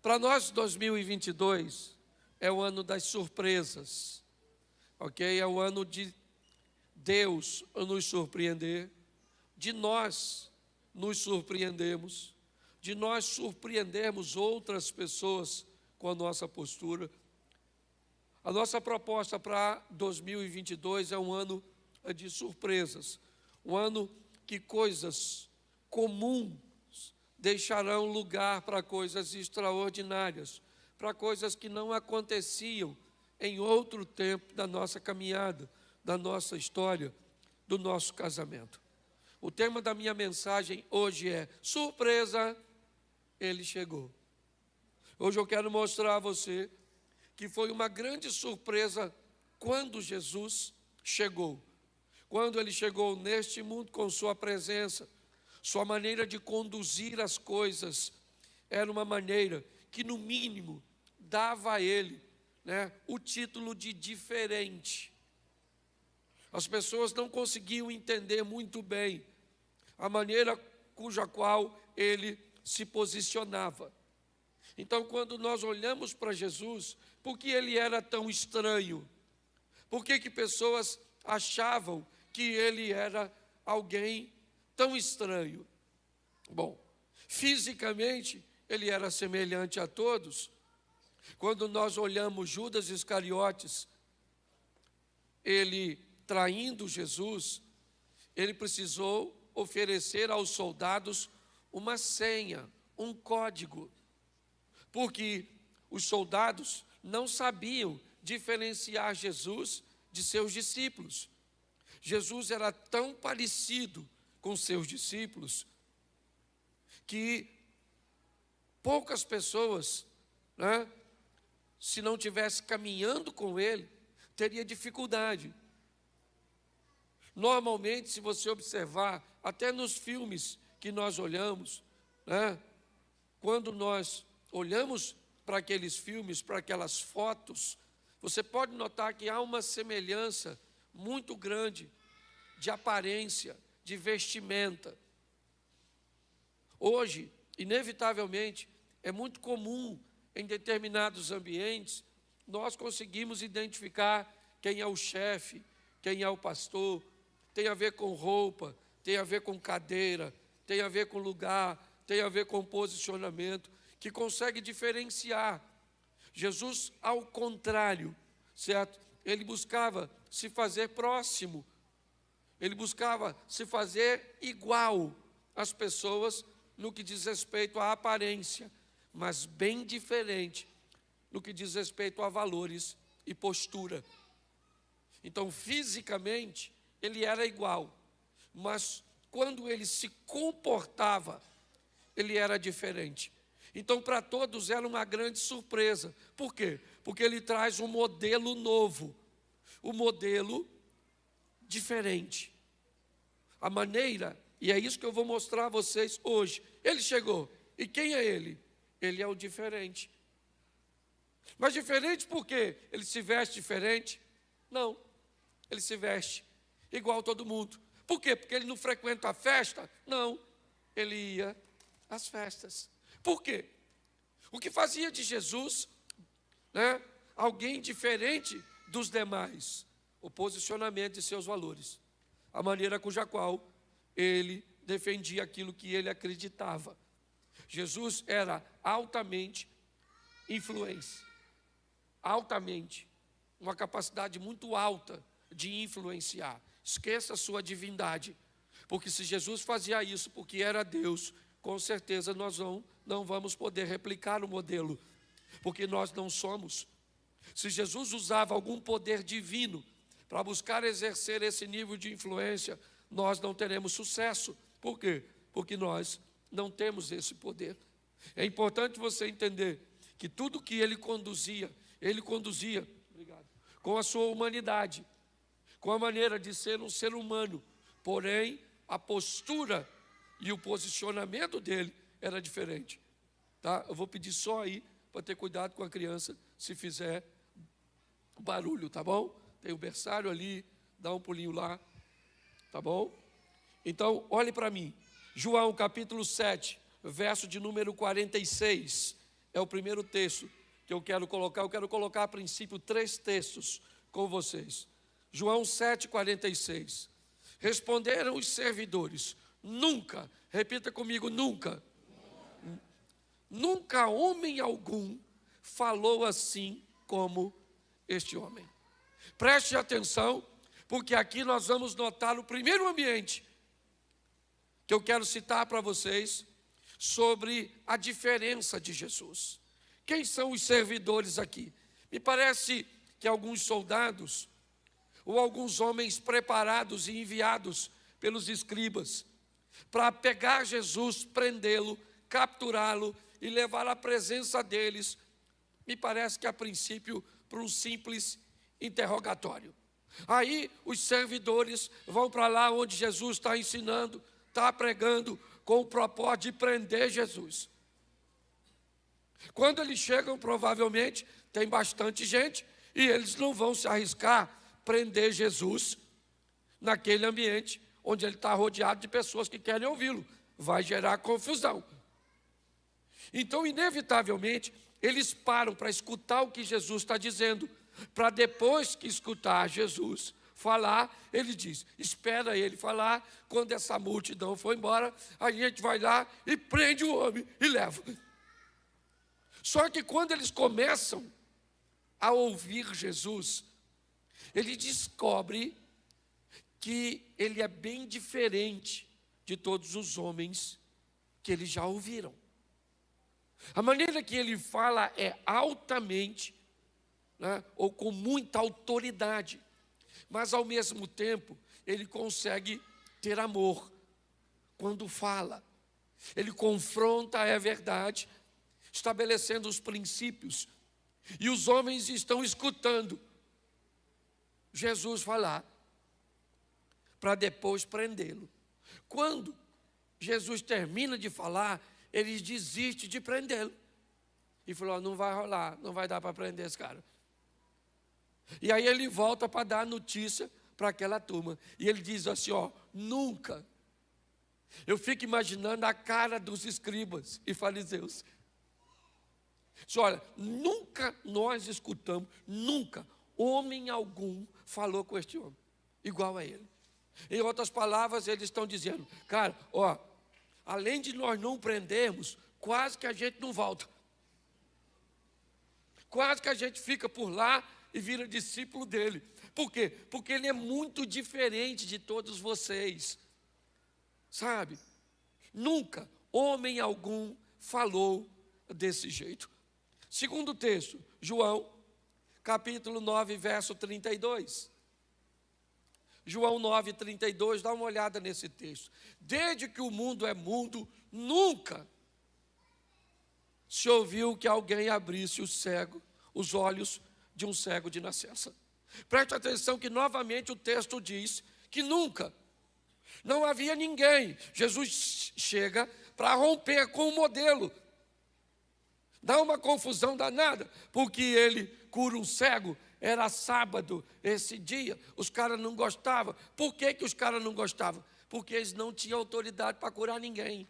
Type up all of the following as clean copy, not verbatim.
Para nós, 2022 é o ano das surpresas, ok? É o ano de Deus nos surpreender, de nós nos surpreendemos, de nós surpreendermos outras pessoas com a nossa postura. A nossa proposta para 2022 é um ano de surpresas, um ano que coisas comuns deixarão lugar para coisas extraordinárias, para coisas que não aconteciam em outro tempo da nossa caminhada, da nossa história, do nosso casamento. O tema da minha mensagem hoje é surpresa, ele chegou. Hoje eu quero mostrar a você que foi uma grande surpresa quando Jesus chegou. Quando ele chegou neste mundo com sua presença, sua maneira de conduzir as coisas era uma maneira que, no mínimo, dava a ele, o título de diferente. As pessoas não conseguiam entender muito bem a maneira cuja qual ele se posicionava. Então, quando nós olhamos para Jesus, por que ele era tão estranho? Por que pessoas achavam que ele era alguém tão estranho? Bom, fisicamente, ele era semelhante a todos. Quando nós olhamos Judas Iscariotes, ele traindo Jesus, ele precisou oferecer aos soldados uma senha, um código, porque os soldados não sabiam diferenciar Jesus de seus discípulos. Jesus era tão parecido com seus discípulos que poucas pessoas, se não tivesse caminhando com ele, teria dificuldade. Normalmente, se você observar, até nos filmes que nós olhamos, quando nós olhamos para aqueles filmes, para aquelas fotos, você pode notar que há uma semelhança muito grande de aparência, de vestimenta. Hoje, inevitavelmente, é muito comum em determinados ambientes, nós conseguimos identificar quem é o chefe, quem é o pastor. Tem a ver com roupa, tem a ver com cadeira, tem a ver com lugar, tem a ver com posicionamento, que consegue diferenciar. Jesus, ao contrário, certo? Ele buscava se fazer próximo, ele buscava se fazer igual às pessoas no que diz respeito à aparência, mas bem diferente no que diz respeito a valores e postura. Então, fisicamente, ele era igual, mas quando ele se comportava, ele era diferente. Então, para todos era uma grande surpresa. Por quê? Porque ele traz um modelo novo, um modelo diferente. A maneira, e é isso que eu vou mostrar a vocês hoje. Ele chegou, e quem é ele? Ele é o diferente. Mas diferente por quê? Ele se veste diferente? Não, ele se veste igual a todo mundo. Por quê? Porque ele não frequenta a festa? Não, ele ia às festas. Por quê? O que fazia de Jesus, alguém diferente dos demais? O posicionamento de seus valores, a maneira cuja qual ele defendia aquilo que ele acreditava. Jesus era altamente influente, altamente, uma capacidade muito alta de influenciar. Esqueça a sua divindade, porque se Jesus fazia isso porque era Deus, com certeza nós não vamos poder replicar o modelo, porque nós não somos. Se Jesus usava algum poder divino para buscar exercer esse nível de influência, nós não teremos sucesso. Por quê? Porque nós não temos esse poder. É importante você entender que tudo que ele conduzia com a sua humanidade, com a maneira de ser um ser humano, porém a postura e o posicionamento dele era diferente. Tá? Eu vou pedir só aí para ter cuidado com a criança se fizer barulho, tá bom? Tem o berçário ali, dá um pulinho lá, tá bom? Então, olhe para mim, João capítulo 7, verso de número 46, é o primeiro texto que eu quero colocar. Eu quero colocar a princípio 3 textos com vocês. João 7,46. Responderam os servidores: nunca, repita comigo, nunca. Nunca homem algum falou assim como este homem. Preste atenção, porque aqui nós vamos notar o primeiro ambiente que eu quero citar para vocês sobre a diferença de Jesus. Quem são os servidores aqui? Me parece que alguns soldados ou alguns homens preparados e enviados pelos escribas para pegar Jesus, prendê-lo, capturá-lo e levar à presença deles, me parece que a princípio para um simples interrogatório. Aí os servidores vão para lá onde Jesus está ensinando, está pregando, com o propósito de prender Jesus. Quando eles chegam, provavelmente tem bastante gente e eles não vão se arriscar prender Jesus naquele ambiente onde ele está rodeado de pessoas que querem ouvi-lo. Vai gerar confusão. Então, inevitavelmente, eles param para escutar o que Jesus está dizendo, para depois que escutar Jesus falar, ele diz: espera ele falar, quando essa multidão for embora, a gente vai lá e prende o homem e leva. Só que quando eles começam a ouvir Jesus, ele descobre que ele é bem diferente de todos os homens que eles já ouviram. A maneira que ele fala é altamente, né, ou com muita autoridade, mas ao mesmo tempo ele consegue ter amor quando fala. Ele confronta a verdade, estabelecendo os princípios, e os homens estão escutando Jesus falar, para depois prendê-lo. Quando Jesus termina de falar, eles desistem de prendê-lo. E falou: não vai rolar, não vai dar para prender esse cara. E aí ele volta para dar notícia para aquela turma. E ele diz assim: nunca. Eu fico imaginando a cara dos escribas e fariseus. Diz: olha, nunca nós escutamos, nunca homem algum falou com este homem igual a ele. Em outras palavras, eles estão dizendo: cara, além de nós não prendermos, quase que a gente não volta. Quase que a gente fica por lá e vira discípulo dele. Por quê? Porque ele é muito diferente de todos vocês. Sabe? Nunca homem algum falou desse jeito. Segundo texto, João, capítulo 9, verso 32. João 9, 32, dá uma olhada nesse texto. Desde que o mundo é mundo, nunca se ouviu que alguém abrisse os olhos de um cego de nascença. Preste atenção que novamente o texto diz que nunca, não havia ninguém. Jesus chega para romper com o modelo. Dá uma confusão danada, porque ele cura um cego. Era sábado esse dia, os caras não gostavam. Por que os caras não gostavam? Porque eles não tinham autoridade para curar ninguém.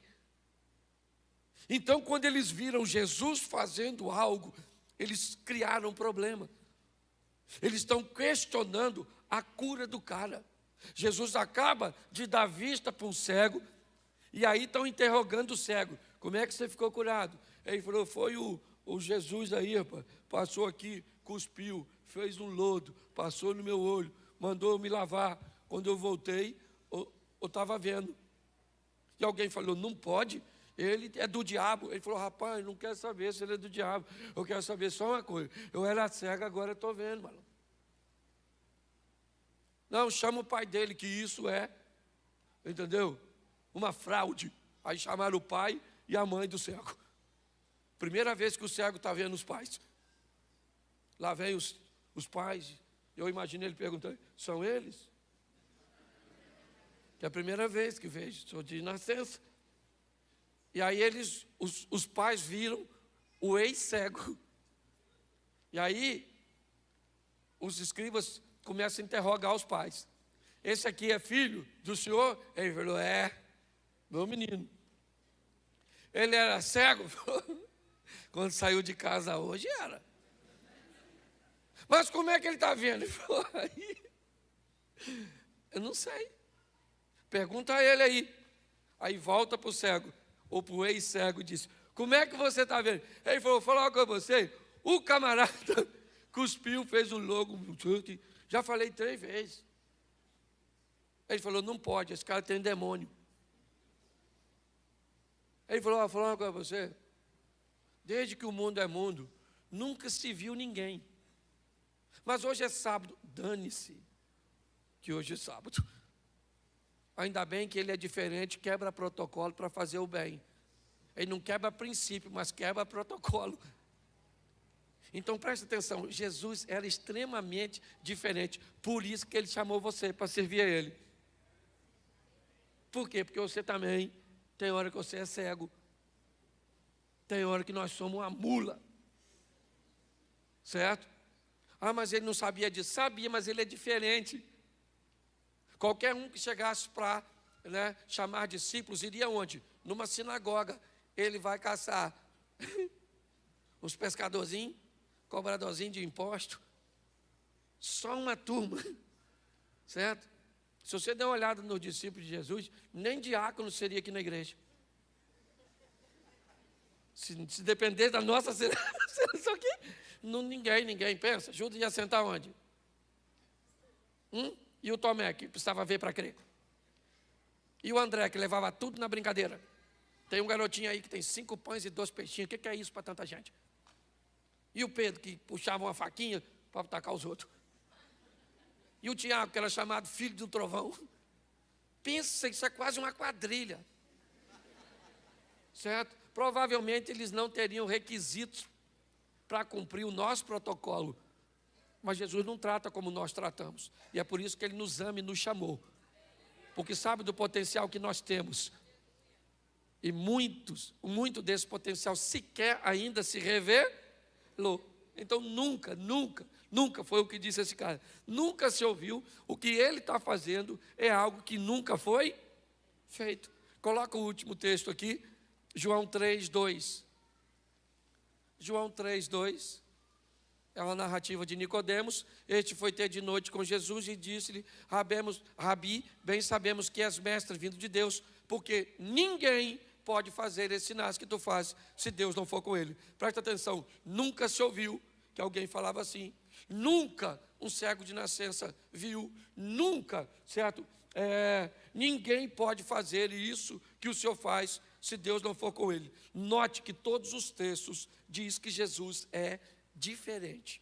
Então, quando eles viram Jesus fazendo algo, eles criaram um problema. Eles estão questionando a cura do cara. Jesus acaba de dar vista para um cego, e aí estão interrogando o cego: como é que você ficou curado? Ele falou: foi o Jesus aí, rapaz, passou aqui, cuspiu, fez um lodo, passou no meu olho, mandou eu me lavar. Quando eu voltei, eu estava vendo. E alguém falou: não pode, ele é do diabo. Ele falou: rapaz, não quero saber se ele é do diabo, eu quero saber só uma coisa: eu era cego, agora estou vendo, mano. Não, chama o pai dele, que isso é, entendeu? Uma fraude. Aí chamaram o pai e a mãe do cego. Primeira vez que o cego está vendo os pais. Lá vem os pais. Eu imagino ele perguntando: são eles? Que é a primeira vez que vejo, sou de nascença. E aí os pais viram o ex-cego. E aí os escribas começam a interrogar os pais: esse aqui é filho do senhor? Ele falou: é, meu menino. Ele era cego? Quando saiu de casa hoje, era. Mas como é que ele está vendo? Ele falou, aí, eu não sei. Pergunta a ele aí. Aí volta para o cego, ou para o ex-cego, e disse, como é que você está vendo? Ele falou, vou falar com você, o camarada cuspiu, fez um logo, já falei 3 vezes. Ele falou, não pode, esse cara tem demônio. Ele falou, vou falar uma coisa para você, desde que o mundo é mundo, nunca se viu ninguém. Mas hoje é sábado, dane-se, que hoje é sábado. Ainda bem que ele é diferente, quebra protocolo para fazer o bem. Ele não quebra princípio, mas quebra protocolo. Então preste atenção, Jesus era extremamente diferente. Por isso que ele chamou você para servir a ele. Por quê? Porque você também, tem hora que você é cego. Tem hora que nós somos uma mula. Certo? Ah, mas ele não sabia disso. Sabia, mas ele é diferente. Qualquer um que chegasse para chamar discípulos, iria onde? Numa sinagoga. Ele vai caçar os pescadorzinhos, cobradorzinhos de imposto. Só uma turma. Certo? Se você der uma olhada nos discípulos de Jesus, nem diácono seria aqui na igreja. Se depender da nossa seleção aqui, ninguém pensa. Judas ia sentar onde? E o Tomé, que precisava ver para crer. E o André, que levava tudo na brincadeira. Tem um garotinho aí que tem 5 pães e 2 peixinhos. O que é isso para tanta gente? E o Pedro, que puxava uma faquinha para atacar os outros. E o Tiago, que era chamado filho do trovão. Pensa, isso é quase uma quadrilha. Certo? Provavelmente eles não teriam requisitos para cumprir o nosso protocolo. Mas Jesus não trata como nós tratamos. E é por isso que Ele nos ama e nos chamou. Porque sabe do potencial que nós temos. E muito desse potencial sequer ainda se revelou. Então nunca foi o que disse esse cara. Nunca se ouviu. O que ele está fazendo é algo que nunca foi feito. Coloca o último texto aqui. João 3:2. João 3:2. É uma narrativa de Nicodemos. Este foi ter de noite com Jesus e disse-lhe, Rabi, bem sabemos que és mestre vindo de Deus, porque ninguém pode fazer esses sinais que tu fazes, se Deus não for com ele. Presta atenção, nunca se ouviu que alguém falava assim. Nunca um cego de nascença viu. Nunca, certo? Ninguém pode fazer isso que o Senhor faz, se Deus não for com ele. Note que todos os textos diz que Jesus é diferente.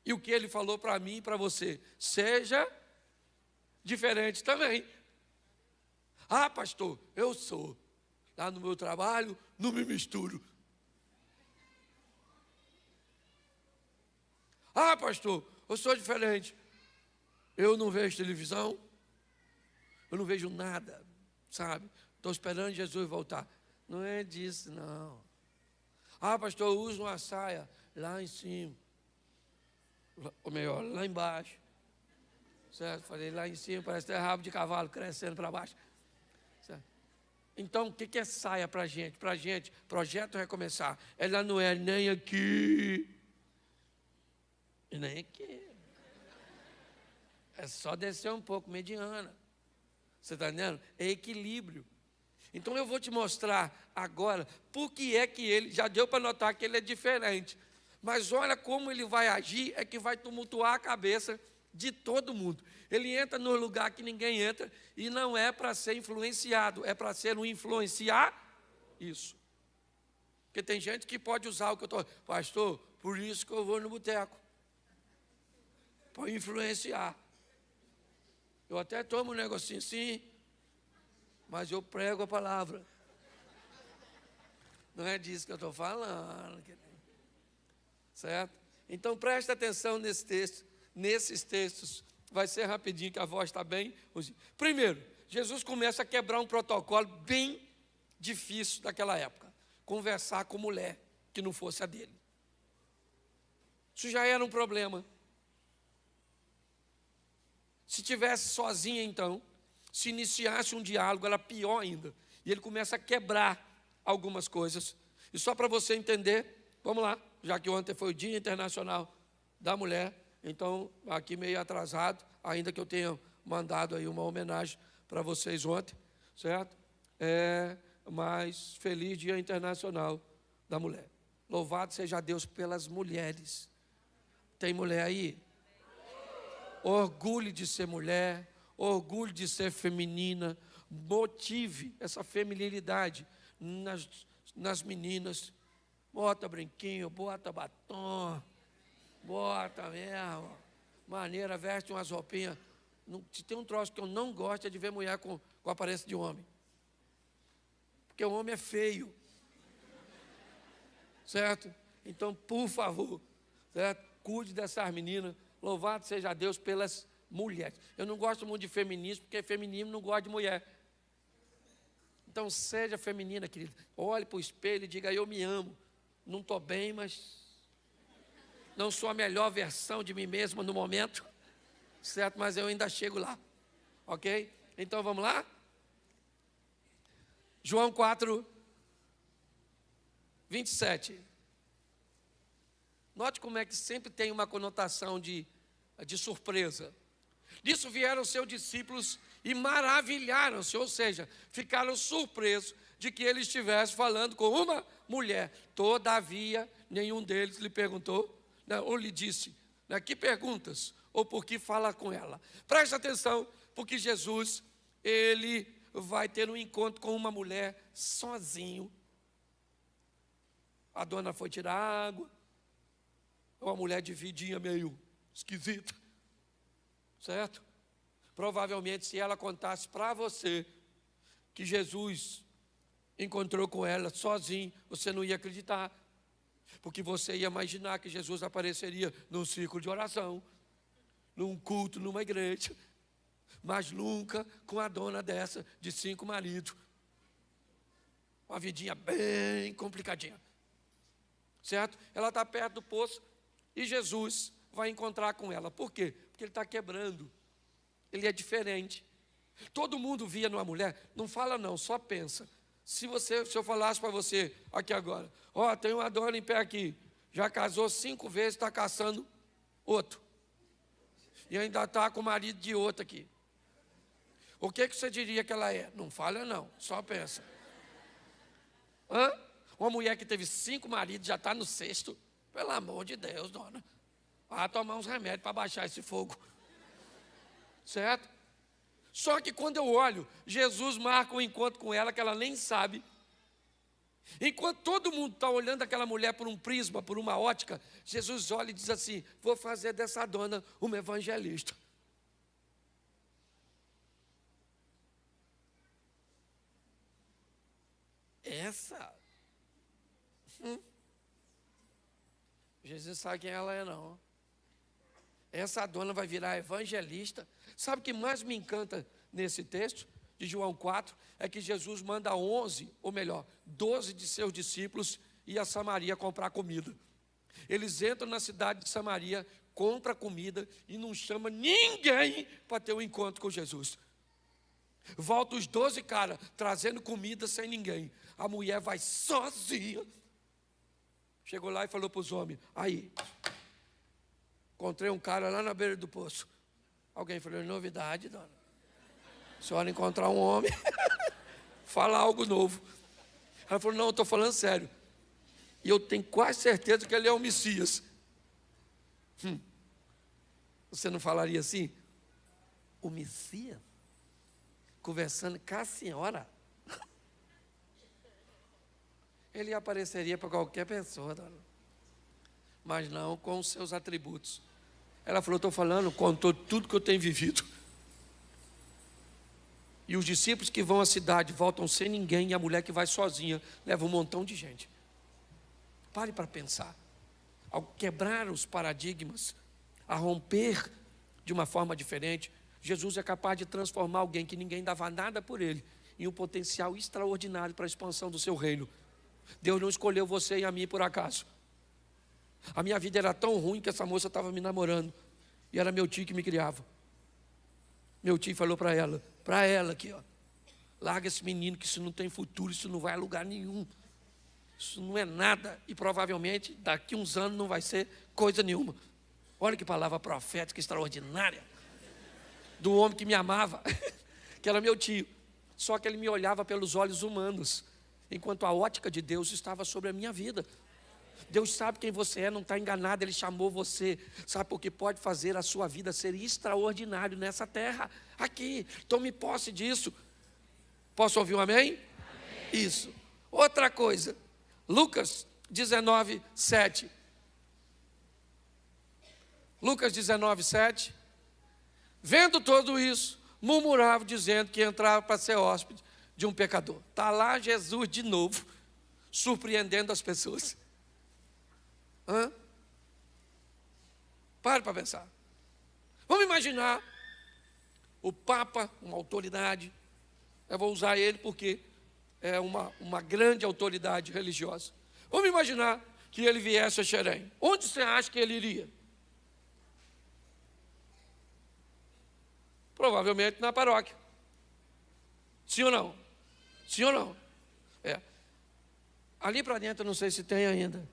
E o que ele falou para mim e para você, seja diferente também. Ah, pastor, eu sou. Lá no meu trabalho, não me misturo. Ah, pastor, eu sou diferente. Eu não vejo televisão, eu não vejo nada, sabe? Estou esperando Jesus voltar. Não é disso, não. Ah, pastor, eu uso uma saia lá em cima. Ou melhor, lá embaixo. Certo? Falei, lá em cima parece ter rabo de cavalo crescendo para baixo. Certo? Então, o que é saia para a gente? Para a gente, projeto recomeçar. Ela não é nem aqui e nem aqui. É só descer um pouco, mediana. Você está entendendo? É equilíbrio. Então eu vou te mostrar agora por que é que ele, já deu para notar que ele é diferente. Mas olha como ele vai agir, é que vai tumultuar a cabeça de todo mundo. Ele entra no lugar que ninguém entra e não é para ser influenciado, é para ser um influenciar isso. Porque tem gente que pode usar o que eu estou... Pastor, por isso que eu vou no boteco. Para influenciar. Eu até tomo um negocinho assim, mas eu prego a palavra. Não é disso que eu estou falando. Certo? Então preste atenção nesse texto, nesses textos. Vai ser rapidinho que a voz está bem. Primeiro, Jesus começa a quebrar um protocolo bem difícil daquela época. Conversar com mulher que não fosse a dele. Isso já era um problema. Se tivesse sozinha então, se iniciasse um diálogo, era pior ainda. E ele começa a quebrar algumas coisas. E só para você entender, vamos lá, já que ontem foi o Dia Internacional da Mulher, então, aqui meio atrasado, ainda que eu tenha mandado aí uma homenagem para vocês ontem, certo? Mas feliz Dia Internacional da Mulher. Louvado seja Deus pelas mulheres. Tem mulher aí? Orgulho de ser mulher, orgulho de ser feminina, motive essa feminilidade nas meninas. Bota brinquinho, bota batom, bota mesmo, maneira, veste umas roupinhas. Se tem um troço que eu não gosto é de ver mulher com aparência de homem. Porque o homem é feio. Certo? Então, por favor, certo? Cuide dessas meninas. Louvado seja Deus pelas mulheres. Eu não gosto muito de feminismo, porque feminismo não gosta de mulher. Então, seja feminina, querida. Olhe para o espelho e diga, eu me amo. Não estou bem, mas não sou a melhor versão de mim mesma no momento. Certo? Mas eu ainda chego lá. Ok? Então, vamos lá? João 4, 27. Note como é que sempre tem uma conotação de surpresa. Disso vieram seus discípulos e maravilharam-se, ou seja, ficaram surpresos de que ele estivesse falando com uma mulher. Todavia, nenhum deles lhe perguntou, né, ou lhe disse, né, que perguntas, ou por que fala com ela. Preste atenção, porque Jesus, ele vai ter um encontro com uma mulher sozinho. A dona foi tirar água, uma mulher de vidinha meio esquisita, certo? Provavelmente, se ela contasse para você que Jesus encontrou com ela sozinho, você não ia acreditar, porque você ia imaginar que Jesus apareceria num círculo de oração, num culto, numa igreja, mas nunca com a dona dessa de 5 maridos, uma vidinha bem complicadinha, certo? Ela está perto do poço e Jesus vai encontrar com ela. Por quê? Porque ele está quebrando, ele é diferente. Todo mundo via numa mulher, não fala não, só pensa. Se eu falasse para você aqui agora, ó, tem uma dona em pé aqui, já casou 5 vezes, está caçando outro, e ainda está com o marido de outro aqui, o que você diria que ela é? Não fala não, só pensa. Hã? Uma mulher que teve 5 maridos, já está no 6º, pelo amor de Deus, dona, vai tomar uns remédios para baixar esse fogo, certo? Só que quando eu olho, Jesus marca um encontro com ela que ela nem sabe. Enquanto todo mundo está olhando aquela mulher por um prisma, por uma ótica, Jesus olha e diz assim, vou fazer dessa dona uma evangelista. Essa? Jesus sabe quem ela é, não. Essa dona vai virar evangelista. Sabe o que mais me encanta nesse texto de João 4? É que Jesus manda 11, ou melhor, 12 de seus discípulos ir a Samaria comprar comida. Eles entram na cidade de Samaria, compram comida e não chama ninguém para ter um encontro com Jesus. Volta os 12 caras trazendo comida sem ninguém. A mulher vai sozinha. Chegou lá e falou para os homens, aí, encontrei um cara lá na beira do poço. Alguém falou, novidade, dona. A senhora encontrar um homem, fala algo novo. Ela falou, não, eu estou falando sério. E eu tenho quase certeza que ele é o Messias. Você não falaria assim? O Messias? Conversando com a senhora? Ele apareceria para qualquer pessoa, dona, mas não com os seus atributos. Ela falou, estou falando, contou tudo que eu tenho vivido. E os discípulos que vão à cidade voltam sem ninguém, e a mulher que vai sozinha leva um montão de gente. Pare para pensar. Ao quebrar os paradigmas, a romper de uma forma diferente, Jesus é capaz de transformar alguém que ninguém dava nada por ele em um potencial extraordinário para a expansão do seu reino. Deus não escolheu você e a mim por acaso. A minha vida era tão ruim que essa moça estava me namorando. E era meu tio que me criava. Meu tio falou para ela aqui, ó, larga esse menino que isso não tem futuro, isso não vai a lugar nenhum. Isso não é nada e provavelmente daqui uns anos não vai ser coisa nenhuma. Olha que palavra profética extraordinária do homem que me amava, que era meu tio. Só que ele me olhava pelos olhos humanos, enquanto a ótica de Deus estava sobre a minha vida. Deus sabe quem você é, não está enganado, Ele chamou você, sabe, porque pode fazer a sua vida ser extraordinário nessa terra, aqui. Tome posse disso. Posso ouvir um amém? Amém. Isso. Outra coisa, Lucas 19, 7. Lucas 19, 7. Vendo tudo isso, murmurava, dizendo que entrava para ser hóspede de um pecador. Está lá Jesus de novo, surpreendendo as pessoas. Pare para pensar. Vamos imaginar o Papa, uma autoridade. Eu vou usar ele porque é uma grande autoridade religiosa. Vamos imaginar que ele viesse a Xerém. Onde você acha que ele iria? Provavelmente na paróquia. Sim ou não? Sim ou não? Ali para dentro, eu não sei se tem ainda,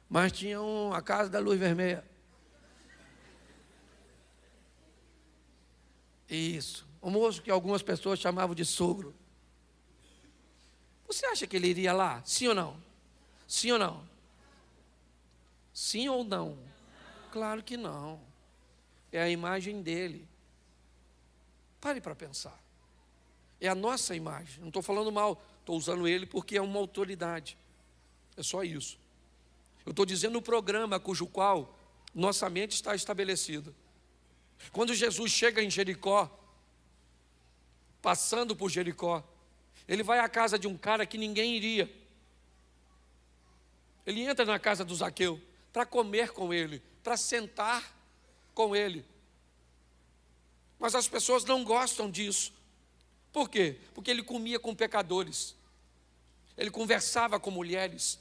mas tinha a Casa da Luz Vermelha. Isso. O moço que algumas pessoas chamavam de sogro. Você acha que ele iria lá? Sim ou não? Sim ou não? Sim ou não? Claro que não. É a imagem dele. Pare para pensar. É a nossa imagem. Não estou falando mal. Estou usando ele porque é uma autoridade. É só isso. Eu estou dizendo o programa cujo qual nossa mente está estabelecida. Quando Jesus chega em Jericó, passando por Jericó, ele vai à casa de um cara que ninguém iria. Ele entra na casa do Zaqueu para comer com ele, para sentar com ele. Mas as pessoas não gostam disso. Por quê? Porque ele comia com pecadores. Ele conversava com mulheres.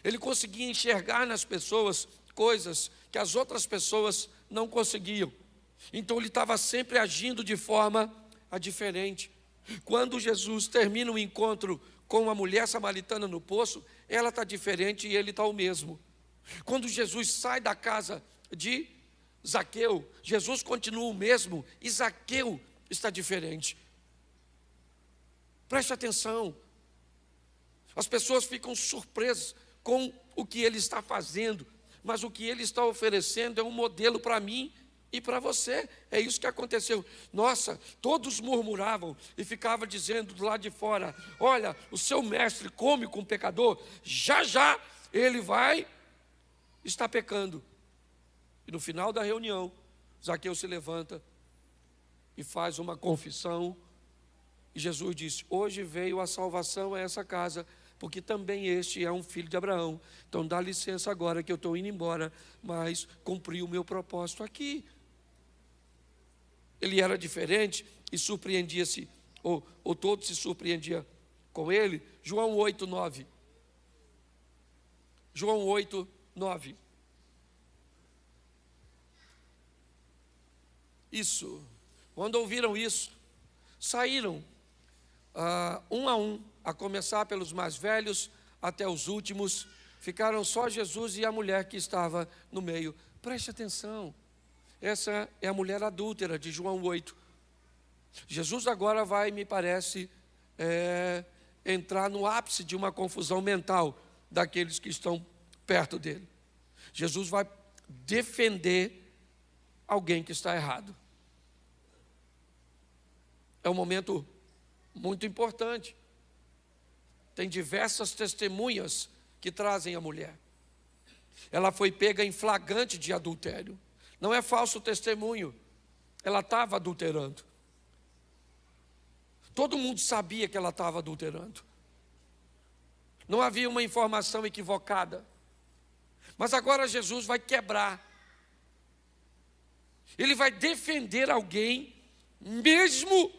Ele conseguia enxergar nas pessoas coisas que as outras pessoas não conseguiam. Então ele estava sempre agindo de forma diferente. Quando Jesus termina o encontro com a mulher samaritana no poço, ela está diferente e ele está o mesmo. Quando Jesus sai da casa de Zaqueu, Jesus continua o mesmo e Zaqueu está diferente. Preste atenção. As pessoas ficam surpresas com o que ele está fazendo, mas o que ele está oferecendo é um modelo para mim e para você. É isso que aconteceu. Nossa, todos murmuravam e ficavam dizendo do lado de fora: olha, o seu mestre come com o pecador, já já ele vai estar pecando. E no final da reunião, Zaqueu se levanta e faz uma confissão. E Jesus disse: hoje veio a salvação a essa casa, porque também este é um filho de Abraão. Então dá licença agora que eu estou indo embora, mas cumpri o meu propósito aqui. Ele era diferente e surpreendia-se, ou todos se surpreendiam com ele. João 8, 9. João 8, 9. Isso. Quando ouviram isso, saíram um a um, a começar pelos mais velhos até os últimos. Ficaram só Jesus e a mulher que estava no meio. Preste atenção. Essa é a mulher adúltera de João 8. Jesus agora vai, me parece, entrar no ápice de uma confusão mental daqueles que estão perto dele. Jesus vai defender alguém que está errado. É um momento muito importante. Tem diversas testemunhas que trazem a mulher. Ela foi pega em flagrante de adultério. Não é falso testemunho. Ela estava adulterando. Todo mundo sabia que ela estava adulterando. Não havia uma informação equivocada. Mas agora Jesus vai quebrar. Ele vai defender alguém, mesmo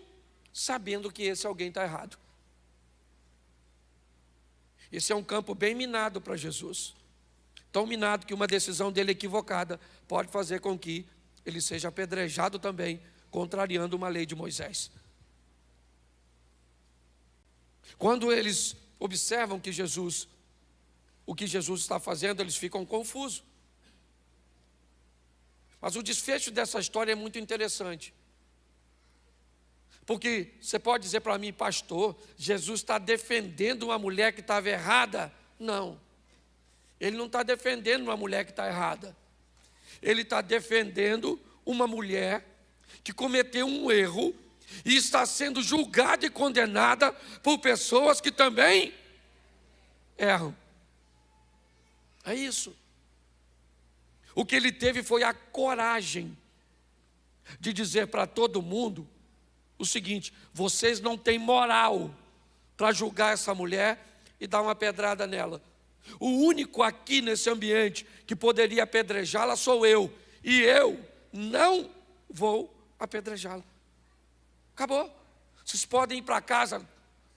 sabendo que esse alguém está errado. Esse é um campo bem minado para Jesus. Tão minado que uma decisão dele equivocada pode fazer com que ele seja apedrejado também, contrariando uma lei de Moisés. Quando eles observam que Jesus o que Jesus está fazendo, eles ficam confusos. Mas o desfecho dessa história é muito interessante. Porque você pode dizer para mim, pastor, Jesus está defendendo uma mulher que estava errada? Não. Ele não está defendendo uma mulher que está errada. Ele está defendendo uma mulher que cometeu um erro e está sendo julgada e condenada por pessoas que também erram. É isso. O que ele teve foi a coragem de dizer para todo mundo o seguinte: vocês não têm moral para julgar essa mulher e dar uma pedrada nela. O único aqui nesse ambiente que poderia apedrejá-la sou eu, e eu não vou apedrejá-la. Acabou. Vocês podem ir para casa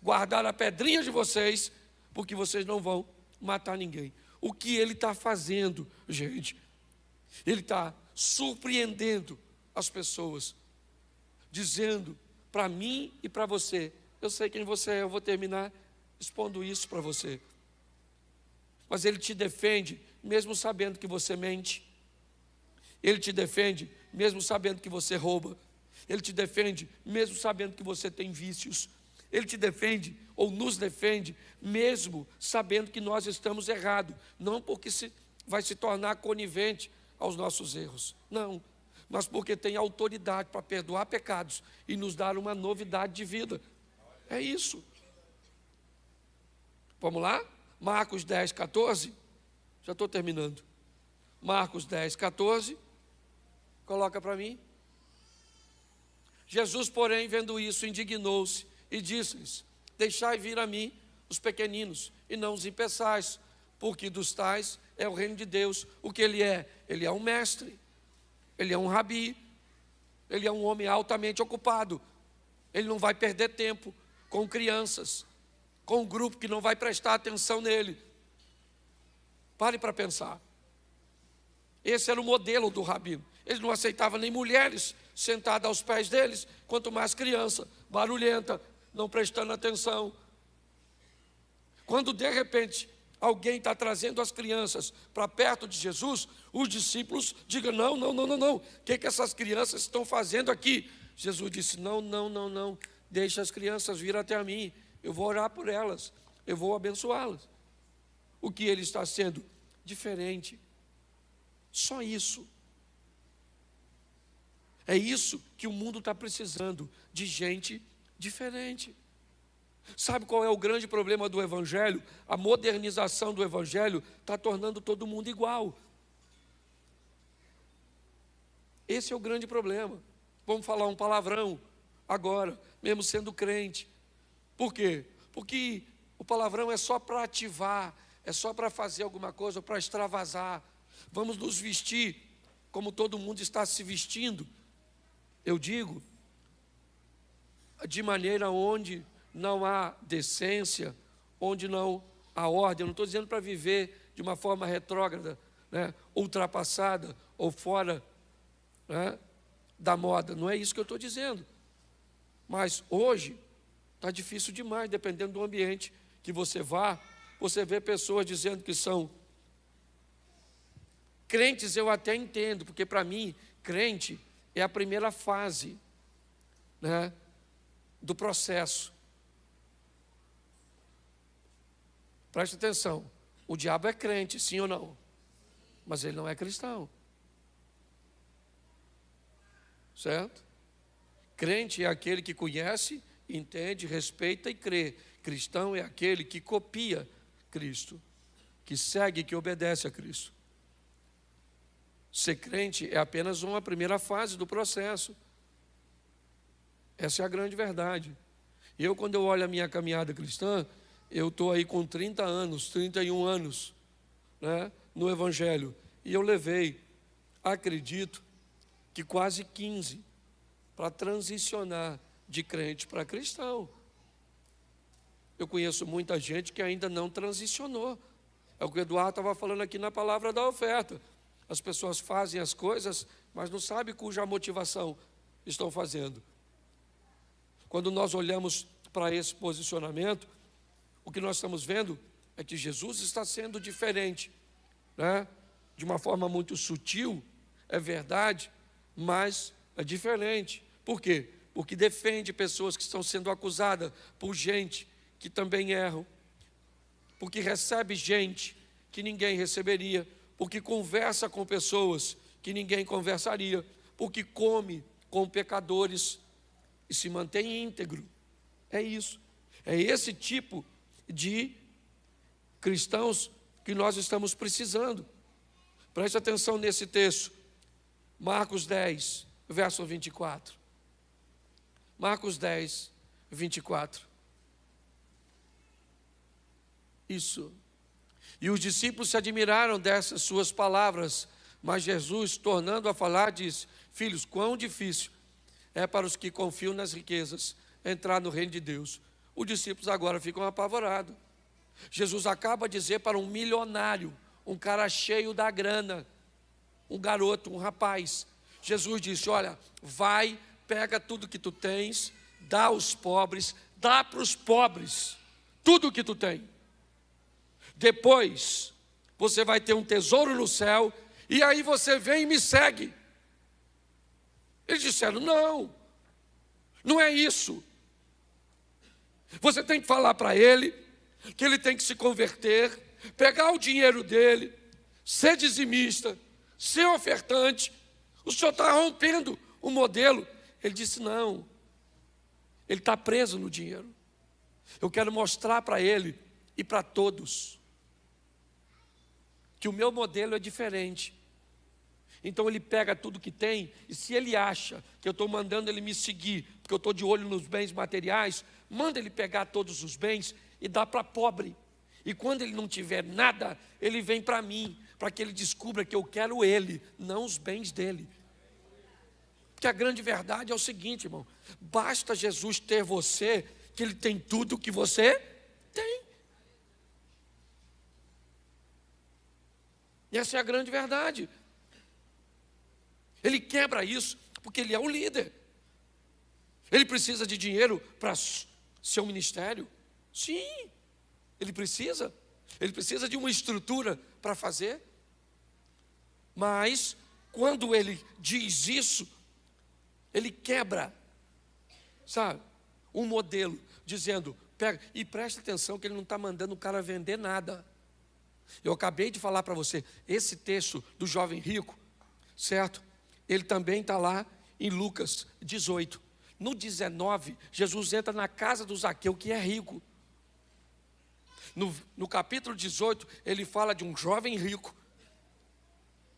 guardar a pedrinha de vocês, porque vocês não vão matar ninguém. O que ele está fazendo, gente? Ele está surpreendendo as pessoas, dizendo para mim e para você: eu sei quem você é, eu vou terminar expondo isso para você. Mas ele te defende mesmo sabendo que você mente. Ele te defende mesmo sabendo que você rouba. Ele te defende mesmo sabendo que você tem vícios. Ele te defende ou nos defende mesmo sabendo que nós estamos errados. Não porque vai se tornar conivente aos nossos erros. Não. Mas porque tem autoridade para perdoar pecados e nos dar uma novidade de vida. É isso. Vamos lá? Marcos 10, 14. Já estou terminando. Marcos 10, 14. Coloca para mim. Jesus, porém, vendo isso, indignou-se e disse-lhes: deixai vir a mim os pequeninos, e não os impeçais, porque dos tais é o reino de Deus. O que ele é? Ele é um mestre, ele é um rabi, ele é um homem altamente ocupado. Ele não vai perder tempo com crianças, com um grupo que não vai prestar atenção nele. Pare para pensar. Esse era o modelo do rabino. Ele não aceitava nem mulheres sentadas aos pés deles, quanto mais criança, barulhenta, não prestando atenção. Quando de repente alguém está trazendo as crianças para perto de Jesus, os discípulos digam: não, o que essas crianças estão fazendo aqui? Jesus disse: não, deixa as crianças vir até a mim, eu vou orar por elas, eu vou abençoá-las. O que ele está sendo? Diferente. Só isso. É isso que o mundo está precisando, de gente diferente. Sabe qual é o grande problema do Evangelho? A modernização do Evangelho está tornando todo mundo igual. Esse é o grande problema. Vamos falar um palavrão agora, mesmo sendo crente. Por quê? Porque o palavrão é só para ativar, é só para fazer alguma coisa, para extravasar. Vamos nos vestir como todo mundo está se vestindo. Eu digo, de maneira onde não há decência, onde não há ordem. Eu não estou dizendo para viver de uma forma retrógrada, né, ultrapassada ou fora, né, da moda. Não é isso que eu estou dizendo. Mas hoje está difícil demais, dependendo do ambiente que você vá. Você vê pessoas dizendo que são crentes. Eu até entendo, porque para mim, crente é a primeira fase, né, do processo. Preste atenção, o diabo é crente, sim ou não? Mas ele não é cristão. Certo? Crente é aquele que conhece, entende, respeita e crê. Cristão é aquele que copia Cristo, que segue, que obedece a Cristo. Ser crente é apenas uma primeira fase do processo. Essa é a grande verdade. Eu, quando eu olho a minha caminhada cristã, eu estou aí com 30 anos, 31 anos, né, no Evangelho. E eu levei, acredito, que quase 15 para transicionar de crente para cristão. Eu conheço muita gente que ainda não transicionou. É o que o Eduardo estava falando aqui na palavra da oferta. As pessoas fazem as coisas, mas não sabem cuja motivação estão fazendo. Quando nós olhamos para esse posicionamento, o que nós estamos vendo é que Jesus está sendo diferente, né? De uma forma muito sutil, é verdade, mas é diferente. Por quê? Porque defende pessoas que estão sendo acusadas por gente que também erram, porque recebe gente que ninguém receberia, porque conversa com pessoas que ninguém conversaria, porque come com pecadores e se mantém íntegro. É isso. É esse tipo de cristãos que nós estamos precisando. Preste atenção nesse texto. Marcos 10, verso 24. Marcos 10, 24. Isso. E os discípulos se admiraram dessas suas palavras, mas Jesus, tornando a falar, disse: filhos, quão difícil é para os que confiam nas riquezas entrar no reino de Deus. Os discípulos agora ficam apavorados. Jesus acaba de dizer para um milionário, um cara cheio da grana, um garoto, um rapaz. Jesus disse: olha, vai, pega tudo que tu tens, dá aos pobres, dá para os pobres tudo que tu tem. Depois você vai ter um tesouro no céu, e aí você vem e me segue. Eles disseram: não, não é isso. Você tem que falar para ele que ele tem que se converter, pegar o dinheiro dele, ser dizimista, ser ofertante. O senhor está rompendo o modelo. Ele disse: não, ele está preso no dinheiro. Eu quero mostrar para ele e para todos que o meu modelo é diferente. Então ele pega tudo que tem, e se ele acha que eu estou mandando ele me seguir, porque eu estou de olho nos bens materiais, manda ele pegar todos os bens e dá para pobre. E quando ele não tiver nada, ele vem para mim, para que ele descubra que eu quero ele, não os bens dele. Porque a grande verdade é o seguinte, irmão: basta Jesus ter você, que ele tem tudo que você tem. E essa é a grande verdade. Ele quebra isso porque ele é um líder. Ele precisa de dinheiro para seu ministério? Sim, ele precisa. Ele precisa de uma estrutura para fazer. Mas, quando ele diz isso, ele quebra, sabe, um modelo, dizendo: pega, e presta atenção que ele não está mandando o cara vender nada. Eu acabei de falar para você, esse texto do jovem rico, certo? Ele também está lá em Lucas 18. No 19, Jesus entra na casa do Zaqueu, que é rico. No capítulo 18, ele fala de um jovem rico,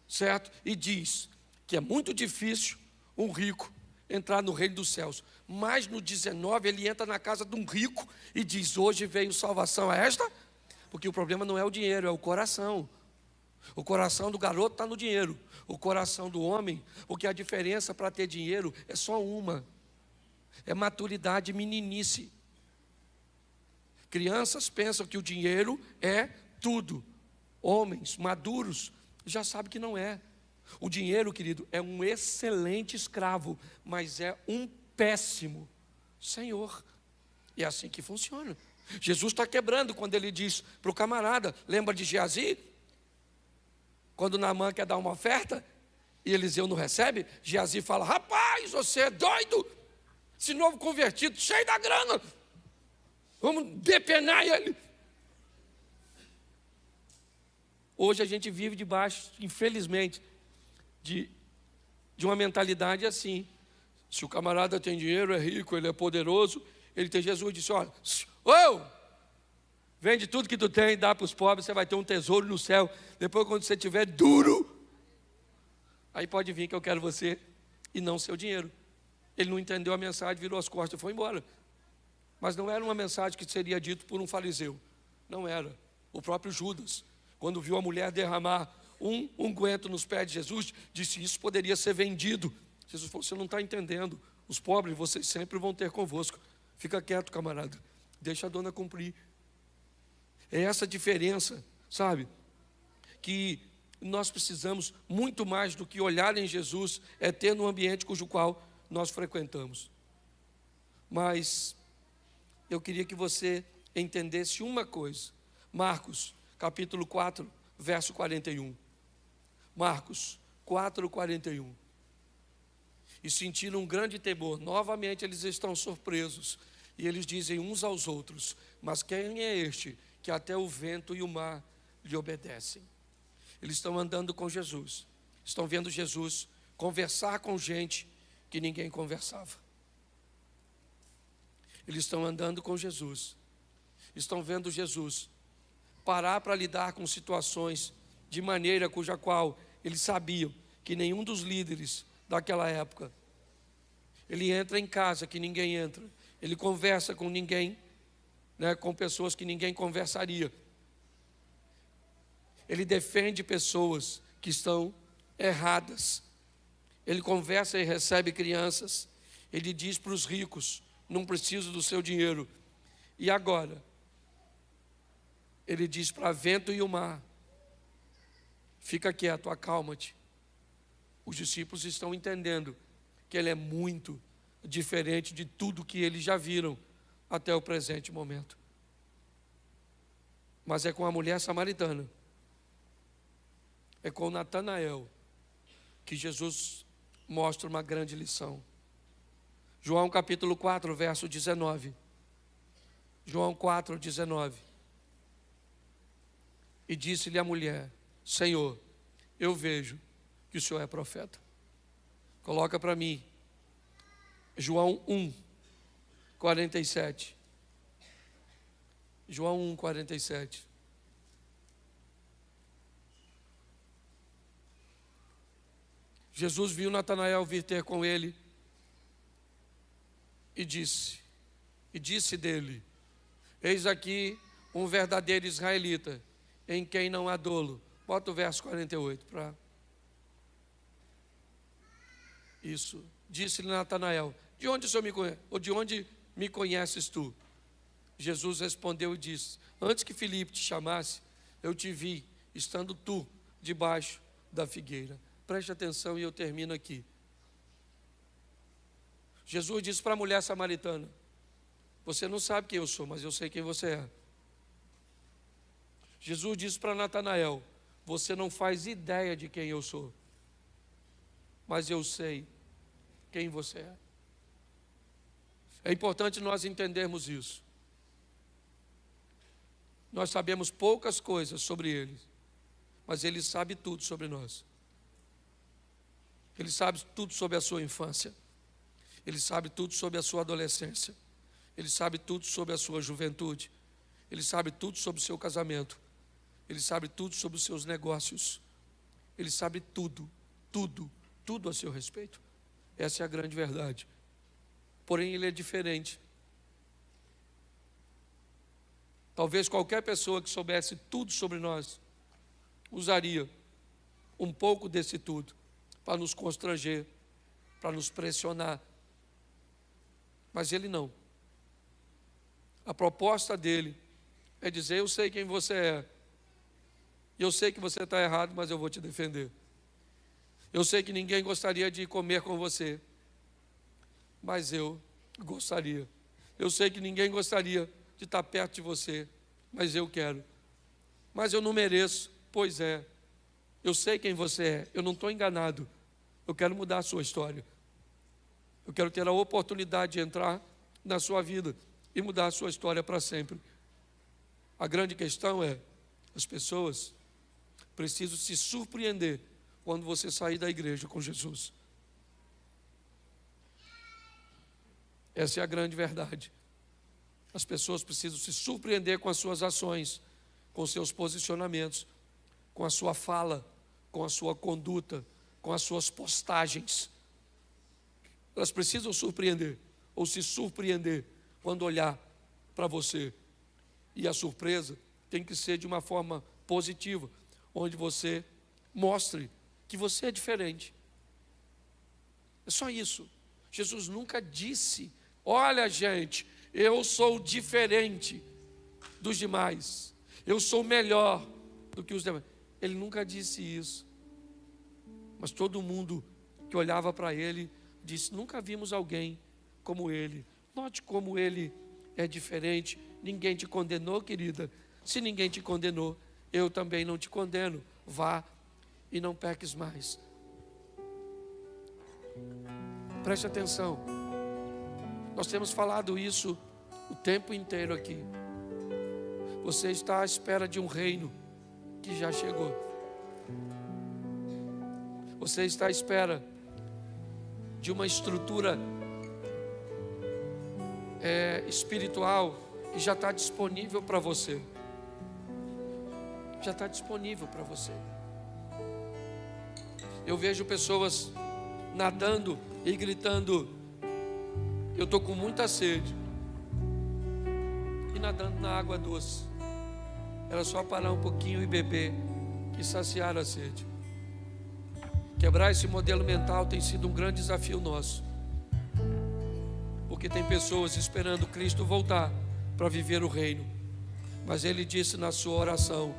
certo? E diz que é muito difícil um rico entrar no reino dos céus. Mas no 19, ele entra na casa de um rico e diz: hoje veio salvação a esta, porque o problema não é o dinheiro, é o coração. O coração do garoto está no dinheiro, o coração do homem, porque a diferença para ter dinheiro é só uma: é maturidade, meninice. Crianças pensam que o dinheiro é tudo. Homens maduros já sabem que não é. O dinheiro, querido, é um excelente escravo, mas é um péssimo senhor. E é assim que funciona. Jesus está quebrando quando ele diz para o camarada: lembra de Geazi? Quando Naamã quer dar uma oferta e Eliseu não recebe, Geazi fala: rapaz, você é doido? Esse novo convertido, cheio da grana, vamos depenar ele. Hoje a gente vive debaixo, infelizmente, de uma mentalidade assim. Se o camarada tem dinheiro, é rico, ele é poderoso, ele tem. Jesus disse: olha, vende tudo que tu tem, dá para os pobres, você vai ter um tesouro no céu. Depois, quando você estiver duro, aí pode vir que eu quero você e não seu dinheiro. Ele não entendeu a mensagem, virou as costas e foi embora. Mas não era uma mensagem que seria dito por um fariseu. Não era. O próprio Judas, quando viu a mulher derramar um unguento nos pés de Jesus, disse: isso poderia ser vendido. Jesus falou: você não está entendendo. Os pobres vocês sempre vão ter convosco. Fica quieto, camarada. Deixa a dona cumprir. É essa diferença, sabe? Que nós precisamos muito mais do que olhar em Jesus, é ter no ambiente cujo qual nós frequentamos. Mas eu queria que você entendesse uma coisa: Marcos, capítulo 4, verso 41. Marcos 4, 41. E sentiram um grande temor. Novamente eles estão surpresos. E eles dizem uns aos outros: mas quem é este que até o vento e o mar lhe obedecem? Eles estão andando com Jesus. Estão vendo Jesus conversar com gente que ninguém conversava. Eles estão andando com Jesus. Estão vendo Jesus parar para lidar com situações de maneira cuja qual eles sabiam que nenhum dos líderes daquela época. Ele entra em casa que ninguém entra. Ele conversa com ninguém, com pessoas que ninguém conversaria. Ele defende pessoas que estão erradas. Ele conversa e recebe crianças. Ele diz para os ricos: não preciso do seu dinheiro. E agora, ele diz para vento e o mar: fica quieto, acalma-te. Os discípulos estão entendendo que ele é muito diferente de tudo que eles já viram até o presente momento. Mas é com a mulher samaritana, é com Natanael, que Jesus mostra uma grande lição. João capítulo 4, verso 19. João 4, 19. E disse-lhe a mulher: Senhor, eu vejo que o Senhor é profeta. Coloca para mim João 1, 47. João 1, 47. Jesus viu Natanael vir ter com ele e disse dele: eis aqui um verdadeiro israelita, em quem não há dolo. Bota o verso 48 para... Isso. Disse-lhe Natanael: de onde o Senhor me conhece? Ou de onde me conheces tu? Jesus respondeu e disse: antes que Filipe te chamasse, eu te vi, estando tu debaixo da figueira. Preste atenção e eu termino aqui. Jesus disse para a mulher samaritana: você não sabe quem eu sou, mas eu sei quem você é. Jesus disse para Natanael: você não faz ideia de quem eu sou, mas eu sei quem você é. É importante nós entendermos isso. Nós sabemos poucas coisas sobre ele, mas ele sabe tudo sobre nós. Ele sabe tudo sobre a sua infância. Ele sabe tudo sobre a sua adolescência. Ele sabe tudo sobre a sua juventude. Ele sabe tudo sobre o seu casamento. Ele sabe tudo sobre os seus negócios. Ele sabe tudo, tudo, tudo a seu respeito. Essa é a grande verdade. Porém, ele é diferente. Talvez qualquer pessoa que soubesse tudo sobre nós usaria um pouco desse tudo para nos constranger, para nos pressionar. Mas ele não. A proposta dele é dizer: eu sei quem você é. Eu sei que você está errado, mas eu vou te defender. Eu sei que ninguém gostaria de comer com você, mas eu gostaria. Eu sei que ninguém gostaria de estar perto de você, mas eu quero. Mas eu não mereço. Pois é, eu sei quem você é, eu não estou enganado. Eu quero mudar a sua história. Eu quero ter a oportunidade de entrar na sua vida e mudar a sua história para sempre. A grande questão é: as pessoas precisam se surpreender quando você sair da igreja com Jesus. Essa é a grande verdade. As pessoas precisam se surpreender com as suas ações, com os seus posicionamentos, com a sua fala, com a sua conduta, com as suas postagens. Elas precisam surpreender, ou se surpreender, quando olhar para você. E a surpresa tem que ser de uma forma positiva, onde você mostre que você é diferente. É só isso. Jesus nunca disse: olha, gente, eu sou diferente dos demais, eu sou melhor do que os demais. Ele nunca disse isso. Mas todo mundo que olhava para ele disse: nunca vimos alguém como ele. Note como ele é diferente. Ninguém te condenou, querida. Se ninguém te condenou, eu também não te condeno. Vá e não peques mais. Preste atenção. Nós temos falado isso o tempo inteiro aqui. Você está à espera de um reino que já chegou. Você está à espera de uma estrutura espiritual que já está disponível para você. Já está disponível para você. Eu vejo pessoas nadando e gritando: eu estou com muita sede. E nadando na água doce. Era só parar um pouquinho e beber e saciar a sede. Quebrar esse modelo mental tem sido um grande desafio nosso. Porque tem pessoas esperando Cristo voltar para viver o reino. Mas Ele disse na sua oração: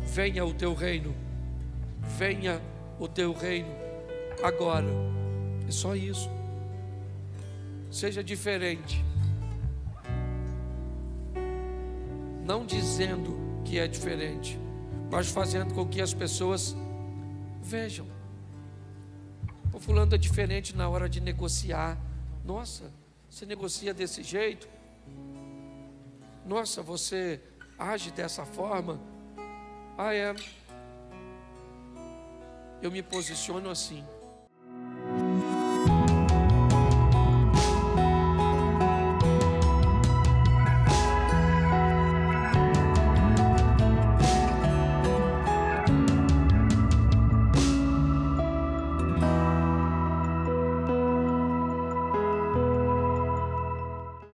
venha o teu reino. Venha o teu reino agora. É só isso. Seja diferente. Não dizendo que é diferente, mas fazendo com que as pessoas vejam. O fulano é diferente na hora de negociar. Nossa, você negocia desse jeito? Nossa, você age dessa forma? Ah, é. Eu me posiciono assim.